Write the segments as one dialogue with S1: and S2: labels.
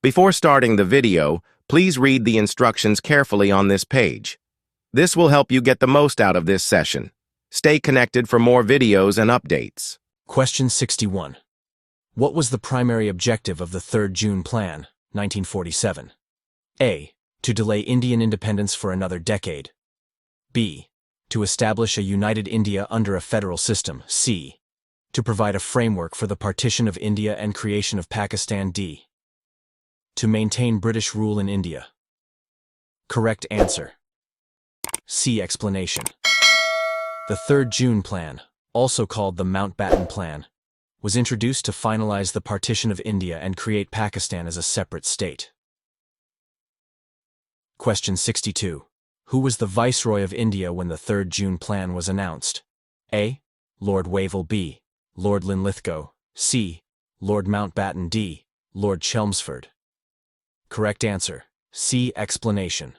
S1: Before starting the video, please read the instructions carefully on this page. This will help you get the most out of this session. Stay connected for more videos and updates.
S2: Question 61. What was the primary objective of the 3rd June Plan, 1947? A. To delay Indian independence for another decade. B. To establish a united India under a federal system. C. To provide a framework for the partition of India and creation of Pakistan. D. To maintain British rule in India. Correct answer. C. Explanation. The 3rd June Plan, also called the Mountbatten Plan, was introduced to finalize the partition of India and create Pakistan as a separate state. Question 62. Who was the Viceroy of India when the 3rd June Plan was announced? A. Lord Wavell. B. Lord Linlithgow. C. Lord Mountbatten. D. Lord Chelmsford. Correct answer. C. Explanation.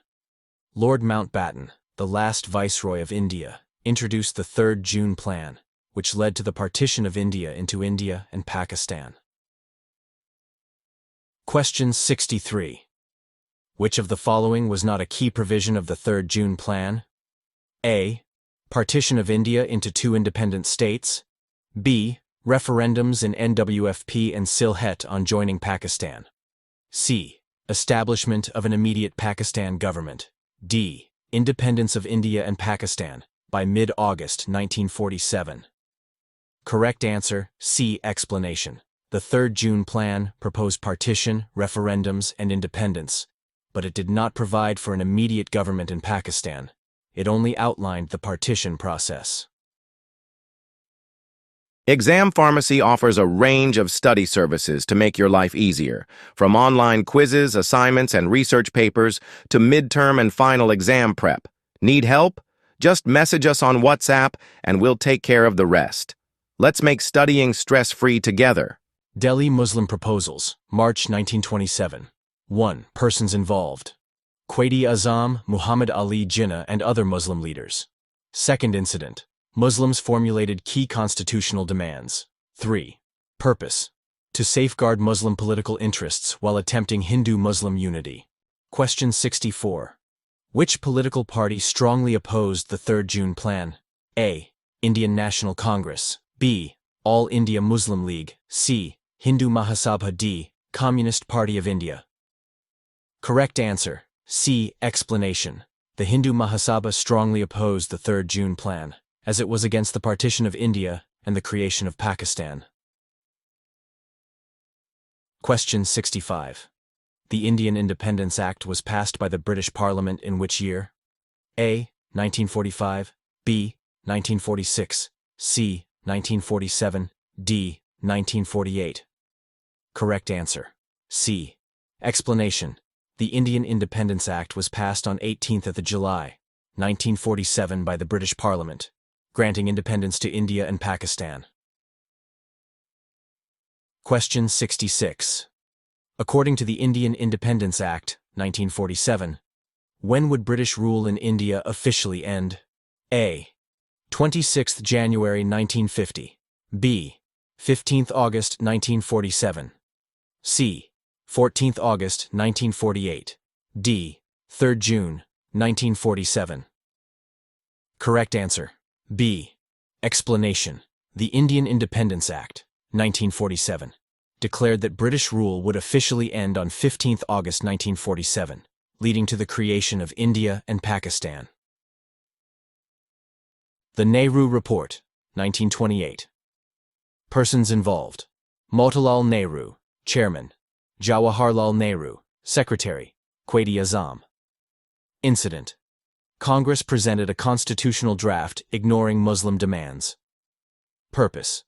S2: Lord Mountbatten, the last Viceroy of India, introduced the 3rd June Plan, which led to the partition of India into India and Pakistan. Question 63. Which of the following was not a key provision of the 3rd June Plan? A. Partition of India into 2 independent states. B. Referendums in NWFP and Sylhet on joining Pakistan. C. Establishment of an immediate Pakistan government. D. Independence of India and Pakistan by mid-August 1947. Correct answer, C. Explanation. The 3rd June Plan proposed partition, referendums, and independence, but it did not provide for an immediate government in Pakistan. It only outlined the partition process.
S1: Exam Pharmacy offers a range of study services to make your life easier, from online quizzes, assignments, and research papers to midterm and final exam prep. Need help? Just message us on WhatsApp and we'll take care of the rest. Let's make studying stress-free together.
S2: Delhi Muslim Proposals, March 1927. 1. Persons involved: Quaid-e-Azam, Muhammad Ali Jinnah, and other Muslim leaders. Second incident: Muslims formulated key constitutional demands. 3. Purpose: to safeguard Muslim political interests while attempting Hindu-Muslim unity. Question 64. Which political party strongly opposed the 3rd June Plan? A. Indian National Congress. B. All India Muslim League. C. Hindu Mahasabha. D. Communist Party of India. Correct answer, C. Explanation. The Hindu Mahasabha strongly opposed the 3rd June Plan, as it was against the partition of India and the creation of Pakistan. Question 65. The Indian Independence Act was passed by the British Parliament in which year? A. 1945, B. 1946, C. 1947, D. 1948. Correct answer, C. Explanation. The Indian Independence Act was passed on 18th of July, 1947 by the British Parliament, granting independence to India and Pakistan. Question 66. According to the Indian Independence Act, 1947, when would British rule in India officially end? A. 26th January 1950. B. 15th August 1947. C. 14th August 1948. D. 3rd June 1947. Correct answer, B. Explanation. The Indian Independence Act, 1947, declared that British rule would officially end on 15th August 1947, leading to the creation of India and Pakistan. The Nehru Report, 1928. Persons involved: Motilal Nehru, Chairman; Jawaharlal Nehru, Secretary; Quaid-e-Azam. Incident: Congress presented a constitutional draft ignoring Muslim demands. Purpose: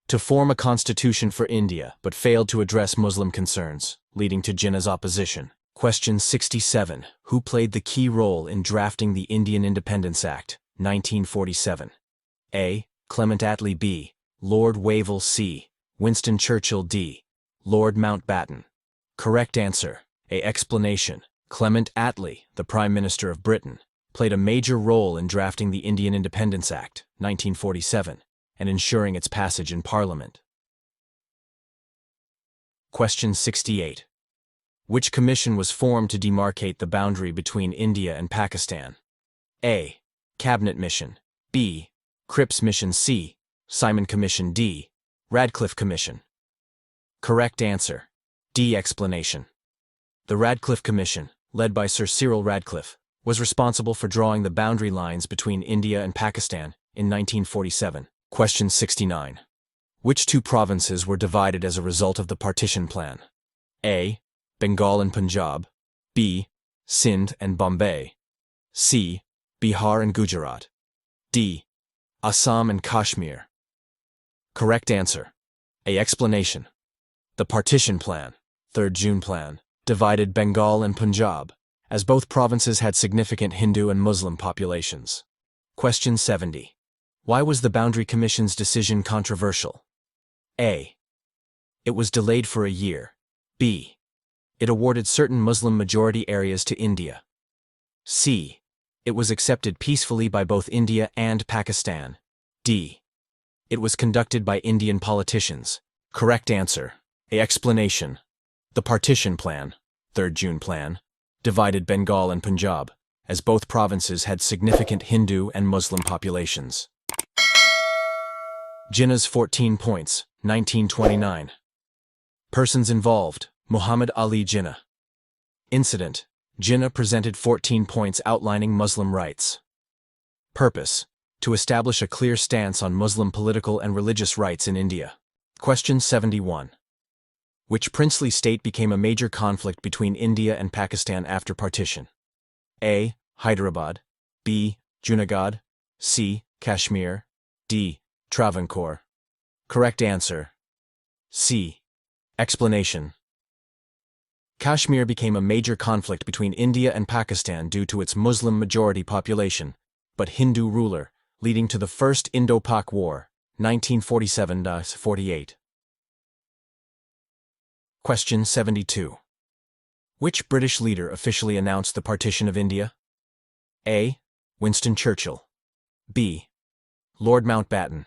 S2: to form a constitution for India but failed to address Muslim concerns, leading to Jinnah's opposition. Question 67. Who played the key role in drafting the Indian Independence Act, 1947? A. Clement Attlee. B. Lord Wavell. C. Winston Churchill. D. Lord Mountbatten. Correct answer, A. Explanation. Clement Attlee, the Prime Minister of Britain, played a major role in drafting the Indian Independence Act, 1947, and ensuring its passage in Parliament. Question 68. Which commission was formed to demarcate the boundary between India and Pakistan? A. Cabinet Mission. B. Cripps Mission. C. Simon Commission. D. Radcliffe Commission. Correct answer. D. Explanation. The Radcliffe Commission, led by Sir Cyril Radcliffe, was responsible for drawing the boundary lines between India and Pakistan in 1947. Question 69. Which two provinces were divided as a result of the partition plan? A. Bengal and Punjab. B. Sindh and Bombay. C. Bihar and Gujarat. D. Assam and Kashmir. Correct answer. A. Explanation. The partition plan, 3rd June plan, divided Bengal and Punjab, as both provinces had significant Hindu and Muslim populations. Question 70. Why was the Boundary Commission's decision controversial? A. It was delayed for a year. B. It awarded certain Muslim-majority areas to India. C. It was accepted peacefully by both India and Pakistan. D. It was conducted by Indian politicians. Correct answer. A. Explanation. The partition plan, 3rd June plan, divided Bengal and Punjab, as both provinces had significant Hindu and Muslim populations. Jinnah's 14 points, 1929. Persons involved: Muhammad Ali Jinnah. Incident: Jinnah presented 14 points outlining Muslim rights. Purpose: to establish a clear stance on Muslim political and religious rights in India. Question 71. Which princely state became a major conflict between India and Pakistan after partition? A. Hyderabad. B. Junagadh. C. Kashmir. D. Travancore. Correct answer. C. Explanation. Kashmir became a major conflict between India and Pakistan due to its Muslim-majority population, but Hindu ruler, leading to the First Indo-Pak War, 1947-48. Question 72. Which British leader officially announced the partition of India? A. Winston Churchill. B. Lord Mountbatten.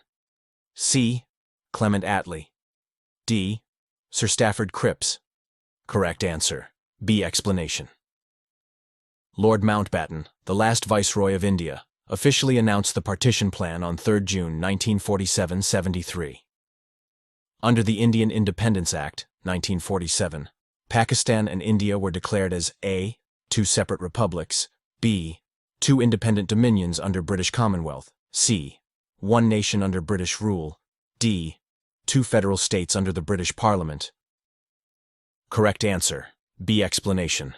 S2: C. Clement Attlee. D. Sir Stafford Cripps. Correct answer. B. Explanation. Lord Mountbatten, the last Viceroy of India, officially announced the partition plan on 3rd June 1947-73. Under the Indian Independence Act, 1947, Pakistan and India were declared as A. two separate republics, B. two independent dominions under British Commonwealth, C. one nation under British rule, D. two federal states under the British Parliament. Correct answer. B. Explanation.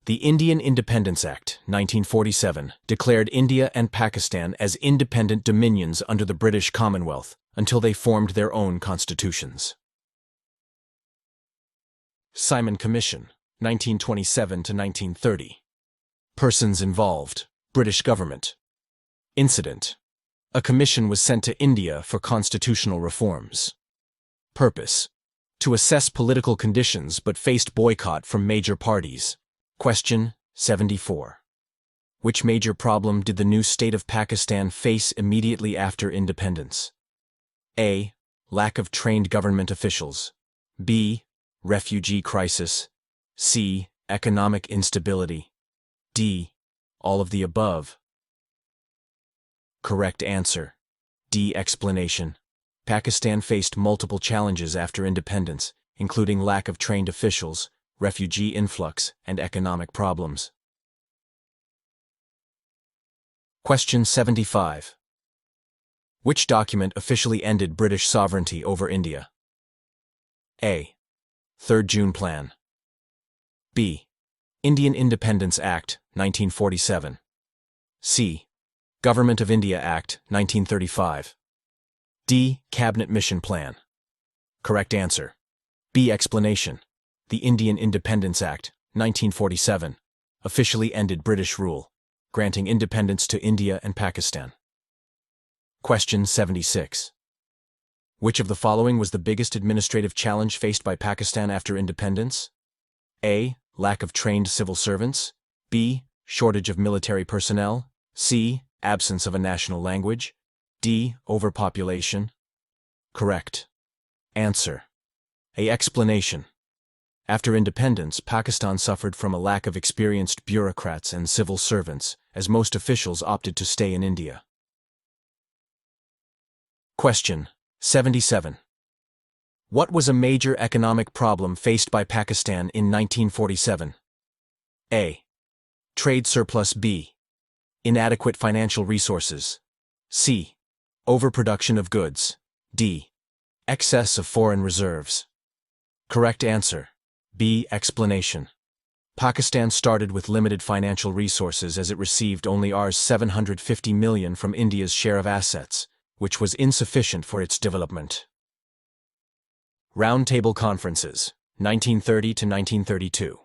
S2: The Indian Independence Act, 1947, declared India and Pakistan as independent dominions under the British Commonwealth until they formed their own constitutions. Simon Commission, 1927-1930. Persons involved: British government. Incident: a commission was sent to India for constitutional reforms. Purpose: to assess political conditions but faced boycott from major parties. Question 74. Which major problem did the new state of Pakistan face immediately after independence? A. Lack of trained government officials. B. Refugee crisis. C. Economic instability. D. All of the above. Correct answer. D. Explanation. Pakistan faced multiple challenges after independence, including lack of trained officials, refugee influx, and economic problems. Question 75. Which document officially ended British sovereignty over India? A. 3rd June Plan. B. Indian Independence Act, 1947. C. Government of India Act, 1935. D. Cabinet Mission Plan. Correct answer. B. Explanation. The Indian Independence Act, 1947, officially ended British rule, granting independence to India and Pakistan. Question 76. Which of the following was the biggest administrative challenge faced by Pakistan after independence? A. Lack of trained civil servants. B. Shortage of military personnel. C. Absence of a national language. D. Overpopulation. Correct answer. A. Explanation. After independence, Pakistan suffered from a lack of experienced bureaucrats and civil servants, as most officials opted to stay in India. Question 77. What was a major economic problem faced by Pakistan in 1947? A. Trade surplus. B. Inadequate financial resources. C. Overproduction of goods. D. Excess of foreign reserves. Correct answer. B. Explanation. Pakistan started with limited financial resources as it received only Rs 750 million from India's share of assets, which was insufficient for its development. Roundtable Conferences, 1930 to 1932.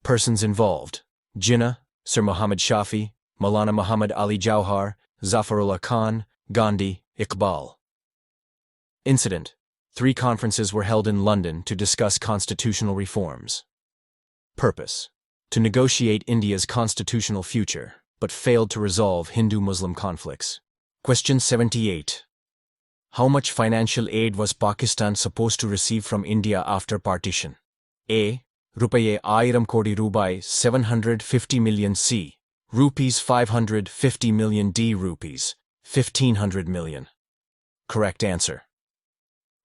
S2: Persons involved: Jinnah, Sir Muhammad Shafi, Maulana Muhammad Ali Jauhar, Zafarullah Khan, Gandhi, Iqbal. Incident: 3 conferences were held in London to discuss constitutional reforms. Purpose: to negotiate India's constitutional future, but failed to resolve Hindu-Muslim conflicts. Question 78. How much financial aid was Pakistan supposed to receive from India after partition? A. Rupaye 1000 kodi rubai 750 million. C. Rupees 550 million. D. Rupees 1500 million. Correct answer.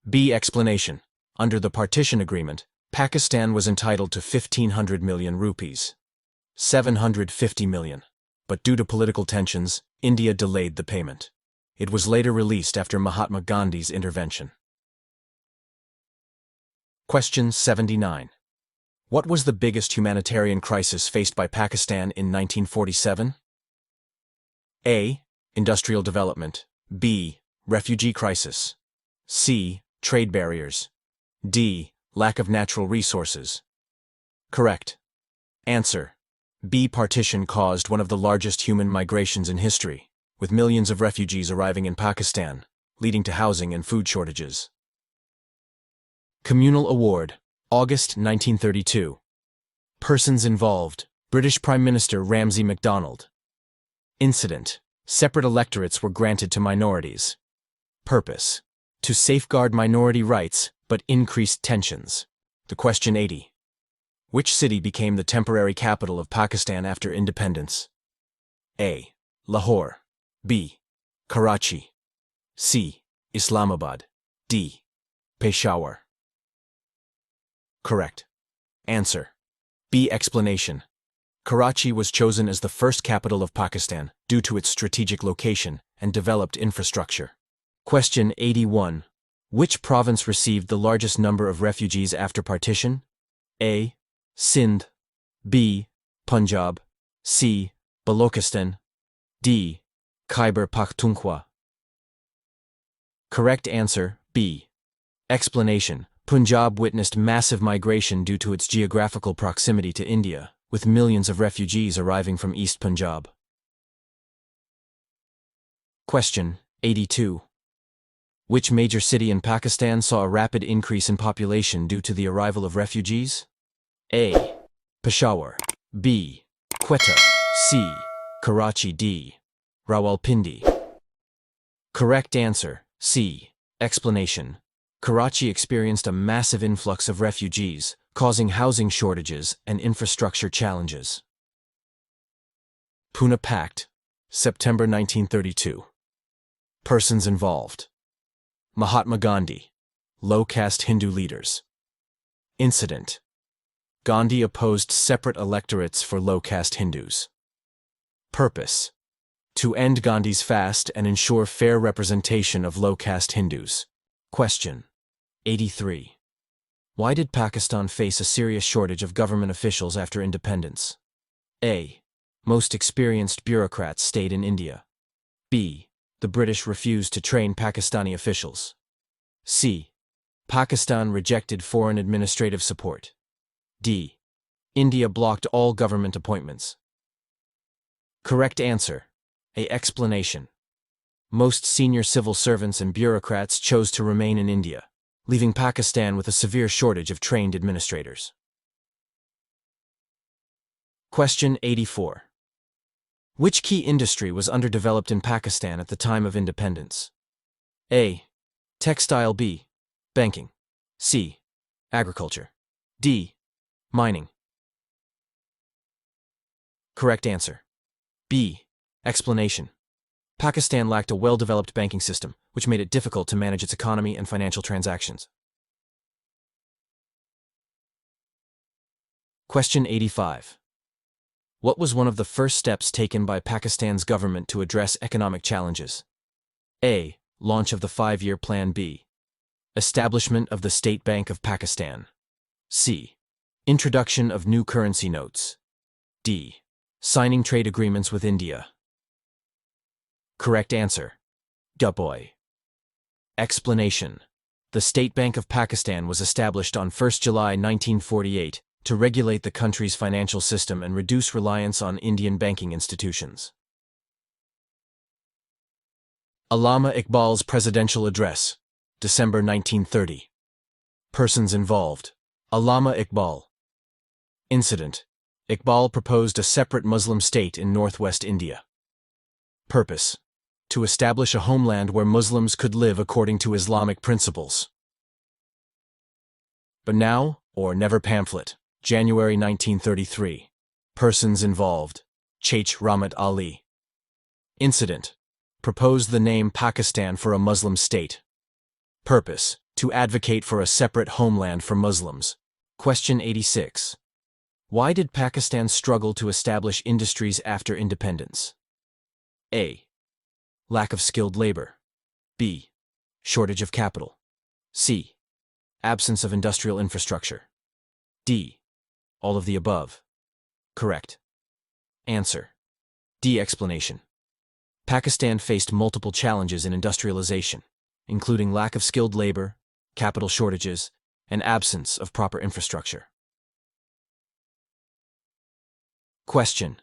S2: B. Explanation. Under the partition agreement, Pakistan was entitled to 1500 million rupees, 750 million. But due to political tensions, India delayed the payment. It was later released after Mahatma Gandhi's intervention. Question 79. What was the biggest humanitarian crisis faced by Pakistan in 1947? A. Industrial development. B. Refugee crisis. C. Trade barriers. D. Lack of natural resources. Correct. Answer. B. Partition caused one of the largest human migrations in history, with millions of refugees arriving in Pakistan, leading to housing and food shortages. Communal Award, August 1932. Persons involved: British Prime Minister Ramsay MacDonald. Incident: separate electorates were granted to minorities. Purpose: to safeguard minority rights, but increased tensions. The question 80. Which city became the temporary capital of Pakistan after independence? A. Lahore. B. Karachi. C. Islamabad. D. Peshawar. Correct. Answer. B. Explanation. Karachi was chosen as the first capital of Pakistan due to its strategic location and developed infrastructure. Question 81. Which province received the largest number of refugees after partition? A. Sindh. B. Punjab. C. Balochistan. D. Khyber Pakhtunkhwa. Correct answer, B. Explanation. Punjab witnessed massive migration due to its geographical proximity to India, with millions of refugees arriving from East Punjab. Question 82. Which major city in Pakistan saw a rapid increase in population due to the arrival of refugees? A. Peshawar. B. Quetta. C. Karachi. D. Rawalpindi. Correct answer, C. Explanation. Karachi experienced a massive influx of refugees, causing housing shortages and infrastructure challenges. Pune Pact, September 1932. Persons involved: Mahatma Gandhi, low-caste Hindu leaders. Incident: Gandhi opposed separate electorates for low-caste Hindus. Purpose: to end Gandhi's fast and ensure fair representation of low-caste Hindus. Question 83. Why did Pakistan face a serious shortage of government officials after independence? A. Most experienced bureaucrats stayed in India. B. The British refused to train Pakistani officials. C. Pakistan rejected foreign administrative support. D. India blocked all government appointments. Correct answer: A. Explanation. Most senior civil servants and bureaucrats chose to remain in India, leaving Pakistan with a severe shortage of trained administrators. Question 84. Which key industry was underdeveloped in Pakistan at the time of independence? A. Textile. B. Banking. C. Agriculture. D. Mining. Correct answer. B. Explanation. Pakistan lacked a well-developed banking system, which made it difficult to manage its economy and financial transactions. Question 85. What was one of the first steps taken by Pakistan's government to address economic challenges? A. Launch of the 5-year Plan. B. Establishment of the State Bank of Pakistan. C. Introduction of new currency notes. D. Signing trade agreements with India. Correct answer. Boy. Explanation. The State Bank of Pakistan was established on 1 July 1948 to regulate the country's financial system and reduce reliance on Indian banking institutions. Allama Iqbal's presidential address, December 1930. Persons involved. Allama Iqbal. Incident. Iqbal proposed a separate Muslim state in northwest India. Purpose. To establish a homeland where Muslims could live according to Islamic principles. But now, or never pamphlet, January 1933. Persons involved. Sheikh Rahmat Ali. Incident. Proposed the name Pakistan for a Muslim state. Purpose. To advocate for a separate homeland for Muslims. Question 86. Why did Pakistan struggle to establish industries after independence? A. Lack of skilled labor. B. Shortage of capital. C. Absence of industrial infrastructure. D. All of the above. Correct. Answer. D. Explanation. Pakistan faced multiple challenges in industrialization, including lack of skilled labor, capital shortages, and absence of proper infrastructure. Question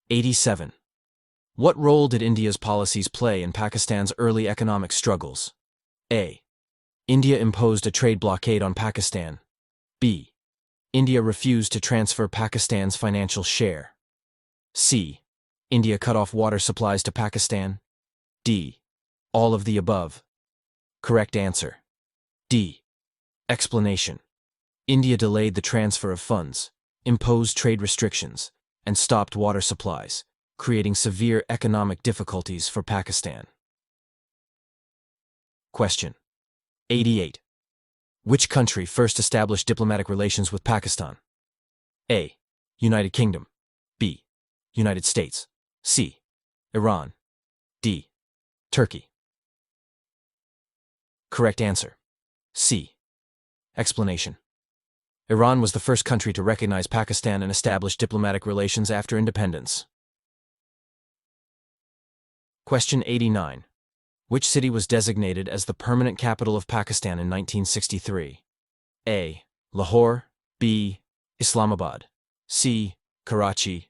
S2: 87. What role did India's policies play in Pakistan's early economic struggles? A. India imposed a trade blockade on Pakistan. B. India refused to transfer Pakistan's financial share. C. India cut off water supplies to Pakistan. D. All of the above. Correct answer. D. Explanation. India delayed the transfer of funds, imposed trade restrictions, and stopped water supplies, creating severe economic difficulties for Pakistan. Question 88. Which country first established diplomatic relations with Pakistan? A. United Kingdom. B. United States. C. Iran. D. Turkey. Correct answer. C. Explanation. Iran was the first country to recognize Pakistan and establish diplomatic relations after independence. Question 89. Which city was designated as the permanent capital of Pakistan in 1963? A. Lahore. B. Islamabad. C. Karachi.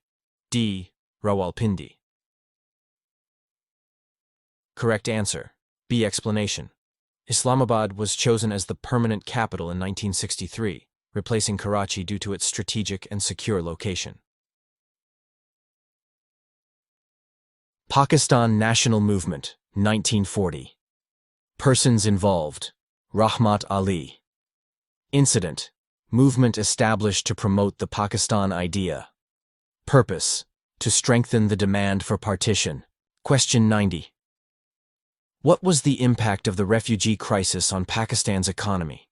S2: D. Rawalpindi. Correct answer. B. Explanation. Islamabad was chosen as the permanent capital in 1963, replacing Karachi due to its strategic and secure location. Pakistan National Movement, 1940. Persons involved. Rahmat Ali. Incident. Movement established to promote the Pakistan idea. Purpose. To strengthen the demand for partition. Question 90. What was the impact of the refugee crisis on Pakistan's economy?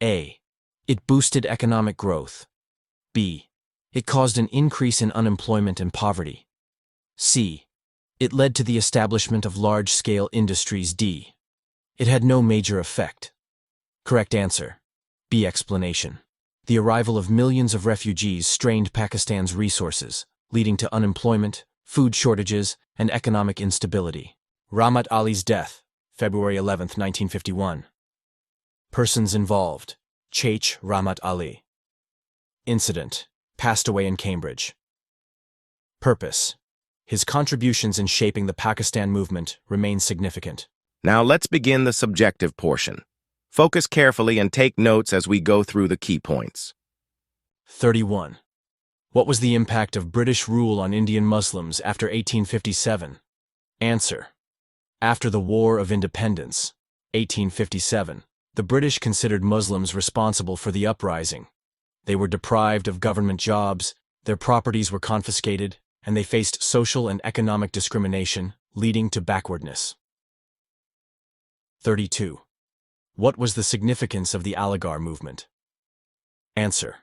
S2: A. It boosted economic growth. B. It caused an increase in unemployment and poverty. C. It led to the establishment of large-scale industries. D. It had no major effect. Correct answer. B. Explanation. The arrival of millions of refugees strained Pakistan's resources, leading to unemployment, food shortages, and economic instability. Rahmat Ali's death, February 11, 1951. Persons involved. Sheikh Rahmat Ali. Incident. Passed away in Cambridge. Purpose. His contributions in shaping the Pakistan movement remain significant.
S1: Now let's begin the subjective portion. Focus carefully and take notes as we go through the key points.
S2: 31. What was the impact of British rule on Indian Muslims after 1857? Answer. After the War of Independence, 1857, the British considered Muslims responsible for the uprising. They were deprived of government jobs, their properties were confiscated, and they faced social and economic discrimination, leading to backwardness. 32. What was the significance of the Aligarh movement? Answer.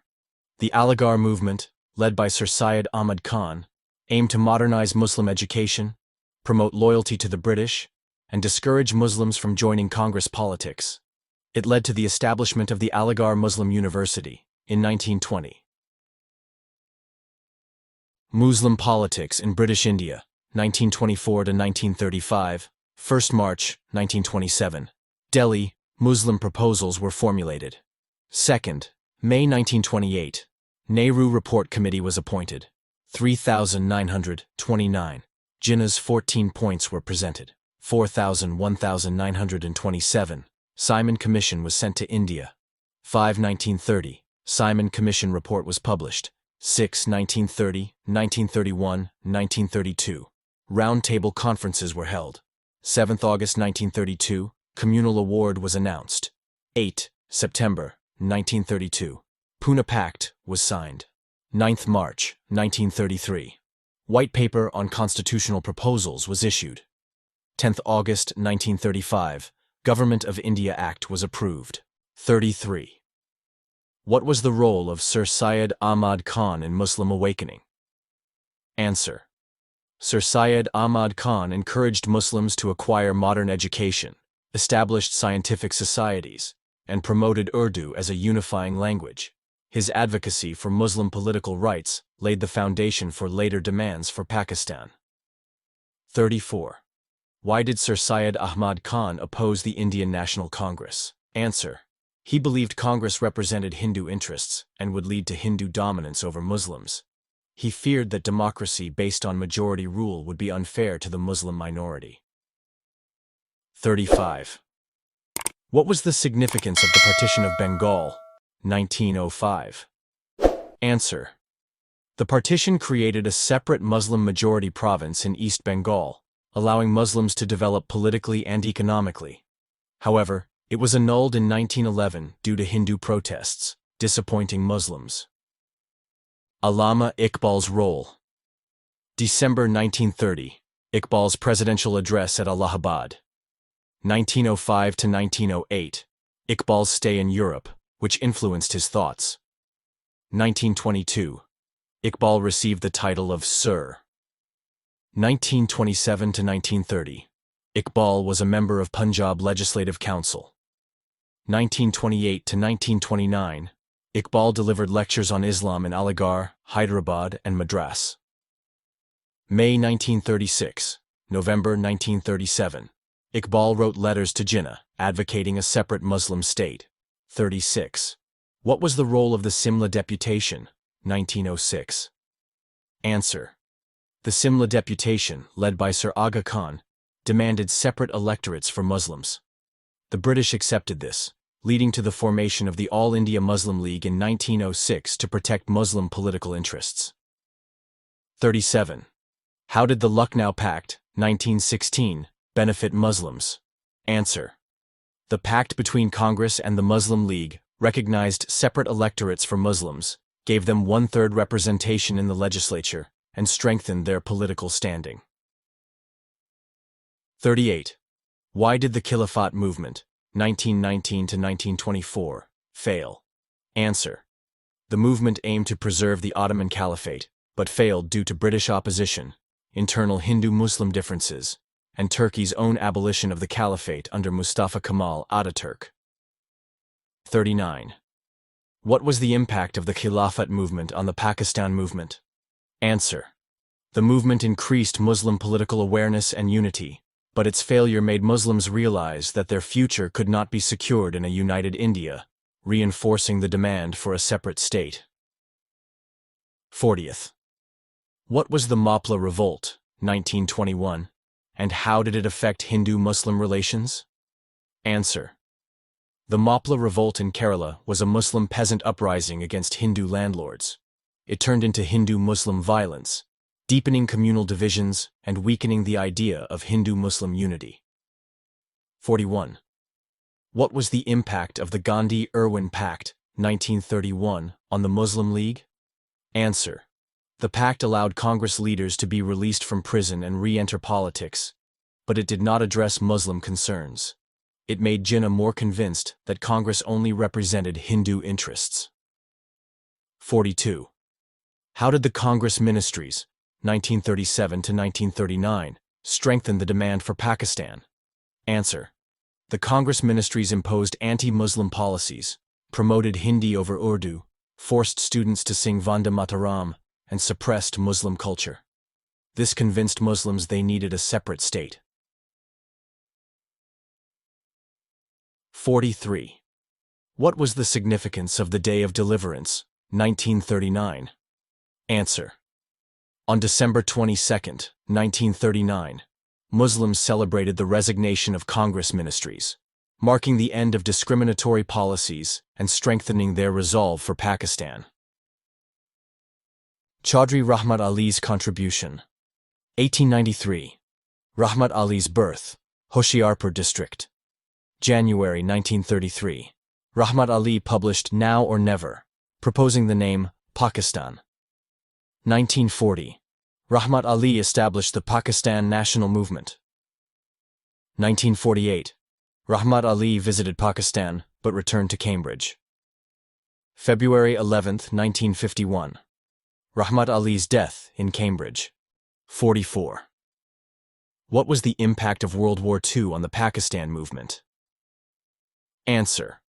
S2: The Aligarh movement, led by Sir Syed Ahmad Khan, aimed to modernize Muslim education, promote loyalty to the British, and discourage Muslims from joining Congress politics. It led to the establishment of the Aligarh Muslim University in 1920. Muslim politics in British India, 1924 to 1935, 1st March, 1927. Delhi, Muslim proposals were formulated. 2nd, May 1928. Nehru Report Committee was appointed. 3,929. Jinnah's 14 points were presented. 1,927. Simon Commission was sent to India. 5. 1930. Simon Commission report was published. 6. 1930, 1931, 1932. Round table conferences were held. 7th August 1932. Communal award was announced. 8. September 1932. Pune Pact was signed. 9th March 1933. White paper on constitutional proposals was issued. 10th August 1935. Government of India Act was approved. 33. What was the role of Sir Syed Ahmad Khan in Muslim awakening? Answer. Sir Syed Ahmad Khan encouraged Muslims to acquire modern education, established scientific societies, and promoted Urdu as a unifying language. His advocacy for Muslim political rights laid the foundation for later demands for Pakistan. 34. Why did Sir Syed Ahmad Khan oppose the Indian National Congress? Answer. He believed Congress represented Hindu interests and would lead to Hindu dominance over Muslims. He feared that democracy based on majority rule would be unfair to the Muslim minority. 35. What was the significance of the partition of Bengal, 1905? Answer. The partition created a separate Muslim majority province in East Bengal, allowing Muslims to develop politically and economically. However, it was annulled in 1911 due to Hindu protests, disappointing Muslims. Allama Iqbal's role. December 1930. Iqbal's presidential address at Allahabad. 1905 to 1908. Iqbal's stay in Europe, which influenced his thoughts. 1922. Iqbal received the title of Sir. 1927 to 1930. Iqbal was a member of Punjab Legislative Council. 1928 to 1929. Iqbal delivered lectures on Islam in Aligarh, Hyderabad, and Madras. May 1936. November 1937. Iqbal wrote letters to Jinnah, advocating a separate Muslim state. 36. What was the role of the Simla deputation, 1906? Answer. The Simla deputation, led by Sir Aga Khan, demanded separate electorates for Muslims. The British accepted this, leading to the formation of the All India Muslim League in 1906 to protect Muslim political interests. 37. How did the Lucknow Pact, 1916, benefit Muslims? Answer. The pact between Congress and the Muslim League recognized separate electorates for Muslims, gave them 1/3 representation in the legislature, and strengthened their political standing. 38. Why did the Khilafat movement, 1919 to 1924, fail? Answer. The movement aimed to preserve the Ottoman Caliphate, but failed due to British opposition, internal Hindu-Muslim differences, and Turkey's own abolition of the Caliphate under Mustafa Kemal Ataturk. 39. What was the impact of the Khilafat movement on the Pakistan movement? Answer. The movement increased Muslim political awareness and unity, but its failure made Muslims realize that their future could not be secured in a united India, reinforcing the demand for a separate state. 40th. What was the Mapla Revolt, 1921, and how did it affect Hindu-Muslim relations? Answer. The Mapla Revolt in Kerala was a Muslim peasant uprising against Hindu landlords. It turned into Hindu-Muslim violence, deepening communal divisions and weakening the idea of Hindu-Muslim unity. 41. What was the impact of the Gandhi-Irwin Pact, 1931, on the Muslim League? Answer. The pact allowed Congress leaders to be released from prison and re-enter politics, but it did not address Muslim concerns. It made Jinnah more convinced that Congress only represented Hindu interests. 42. How did the Congress ministries, 1937 to 1939, strengthen the demand for Pakistan? Answer. The Congress ministries imposed anti-Muslim policies, promoted Hindi over Urdu, forced students to sing Vande Mataram, and suppressed Muslim culture. This convinced Muslims they needed a separate state. 43. What was the significance of the Day of Deliverance, 1939? Answer. On December 22, 1939, Muslims celebrated the resignation of Congress ministries, marking the end of discriminatory policies and strengthening their resolve for Pakistan. Chaudhry Rahmat Ali's contribution. 1893. Rahmat Ali's birth, Hoshiarpur district. January 1933. Rahmat Ali published Now or Never, proposing the name Pakistan. 1940. Rahmat Ali established the Pakistan National Movement. 1948. Rahmat Ali visited Pakistan but returned to Cambridge. February 11, 1951. Rahmat Ali's death in Cambridge. 44. What was the impact of World War II on the Pakistan movement? Answer.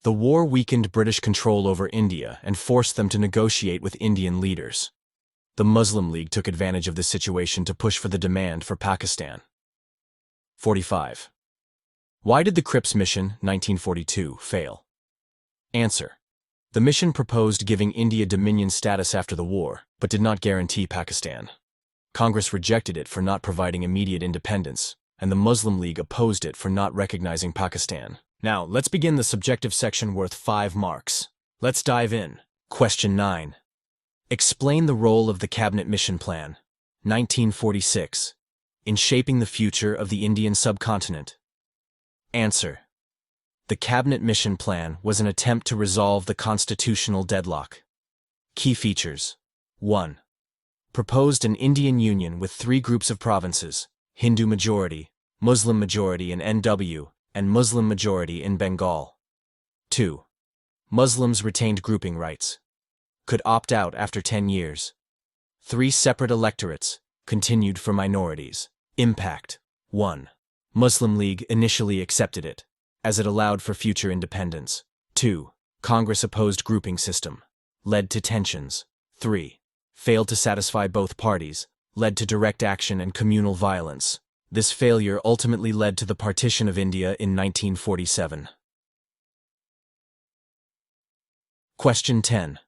S2: The war weakened British control over India and forced them to negotiate with Indian leaders. The Muslim League took advantage of this situation to push for the demand for Pakistan. 45. Why did the Cripps mission, 1942, fail? Answer. The mission proposed giving India dominion status after the war, but did not guarantee Pakistan. Congress rejected it for not providing immediate independence, and the Muslim League opposed it for not recognizing Pakistan. Now, let's begin the subjective section worth 5 marks. Let's dive in. Question 9. Explain the role of the Cabinet Mission Plan, 1946, in shaping the future of the Indian subcontinent. Answer. The Cabinet Mission Plan was an attempt to resolve the constitutional deadlock. Key features. 1. Proposed an Indian Union with 3 groups of provinces, Hindu majority, Muslim majority in NW, and Muslim majority in Bengal. 2. Muslims retained grouping rights. Could opt out after 10 years. 3 separate electorates, continued for minorities. Impact. 1. Muslim League initially accepted it, as it allowed for future independence. 2. Congress opposed grouping system, led to tensions. 3. Failed to satisfy both parties, led to direct action and communal violence. This failure ultimately led to the partition of India in 1947. Question 10.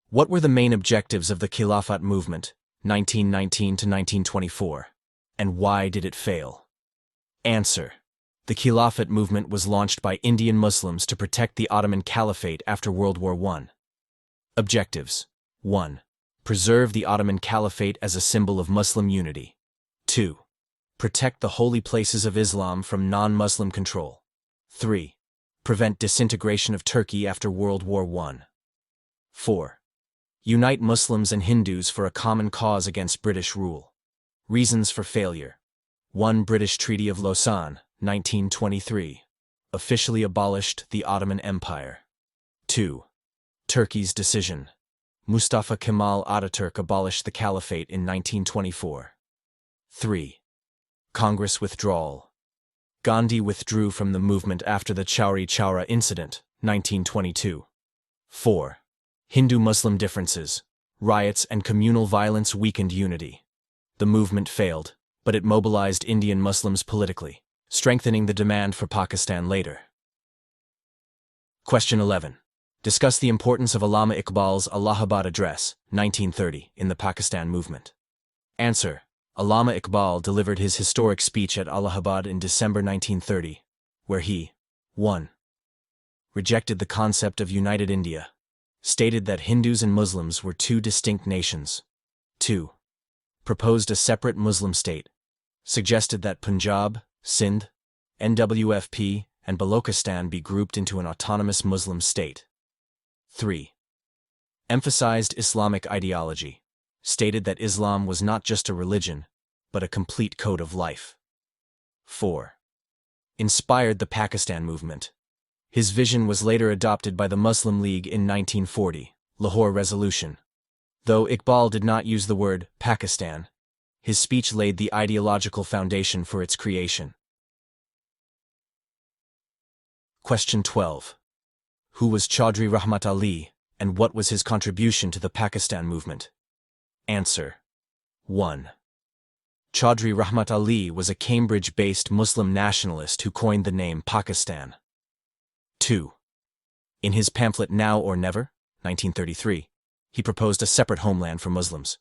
S2: What were the main objectives of the Khilafat movement, 1919 to 1924, and why did it fail? Answer. The Khilafat movement was launched by Indian Muslims to protect the Ottoman Caliphate after World War I. Objectives. 1. Preserve the Ottoman Caliphate as a symbol of Muslim unity. 2. Protect the holy places of Islam from non-Muslim control. 3. Prevent disintegration of Turkey after World War I. 4. Unite Muslims and Hindus for a common cause against British rule. Reasons for failure. 1. British Treaty of Lausanne, 1923. Officially abolished the Ottoman Empire. 2. Turkey's decision. Mustafa Kemal Ataturk abolished the Caliphate in 1924. 3. Congress withdrawal. Gandhi withdrew from the movement after the Chowri Chowra incident, 1922. 4. Hindu-Muslim differences, riots and communal violence weakened unity. The movement failed, but it mobilized Indian Muslims politically, strengthening the demand for Pakistan later. Question 11. Discuss the importance of Allama Iqbal's Allahabad Address, 1930, in the Pakistan movement. Answer. Allama Iqbal delivered his historic speech at Allahabad in December 1930, where he 1. Rejected the concept of united India, stated that Hindus and Muslims were 2 distinct nations. 2. Proposed a separate Muslim state, suggested that Punjab, Sindh, NWFP, and Balochistan be grouped into an autonomous Muslim state. 3. Emphasized Islamic ideology, stated that Islam was not just a religion, but a complete code of life. 4. Inspired the Pakistan movement. His vision was later adopted by the Muslim League in 1940, Lahore Resolution. Though Iqbal did not use the word Pakistan, his speech laid the ideological foundation for its creation. Question 12. Who was Chaudhry Rahmat Ali, and what was his contribution to the Pakistan movement? Answer. 1. Chaudhry Rahmat Ali was a Cambridge-based Muslim nationalist who coined the name Pakistan. 2. In his pamphlet Now or Never, 1933, he proposed a separate homeland for Muslims.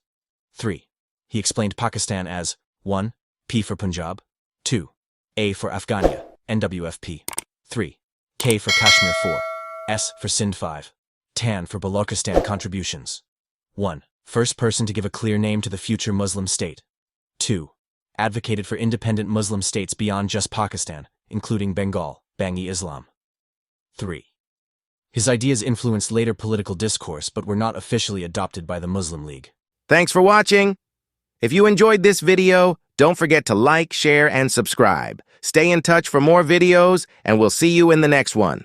S2: 3. He explained Pakistan as 1. P for Punjab, 2. A for Afghania, NWFP, 3. K for Kashmir, 4. S for Sindh, 5. TAN for Balochistan contributions. 1. First person to give a clear name to the future Muslim state. 2. Advocated for independent Muslim states beyond just Pakistan, including Bengal, Bangi Islam. 3. His ideas influenced later political discourse but were not officially adopted by the Muslim League.
S1: Thanks for watching. If you enjoyed this video, don't forget to like, share, and subscribe. Stay in touch for more videos, and we'll see you in the next one.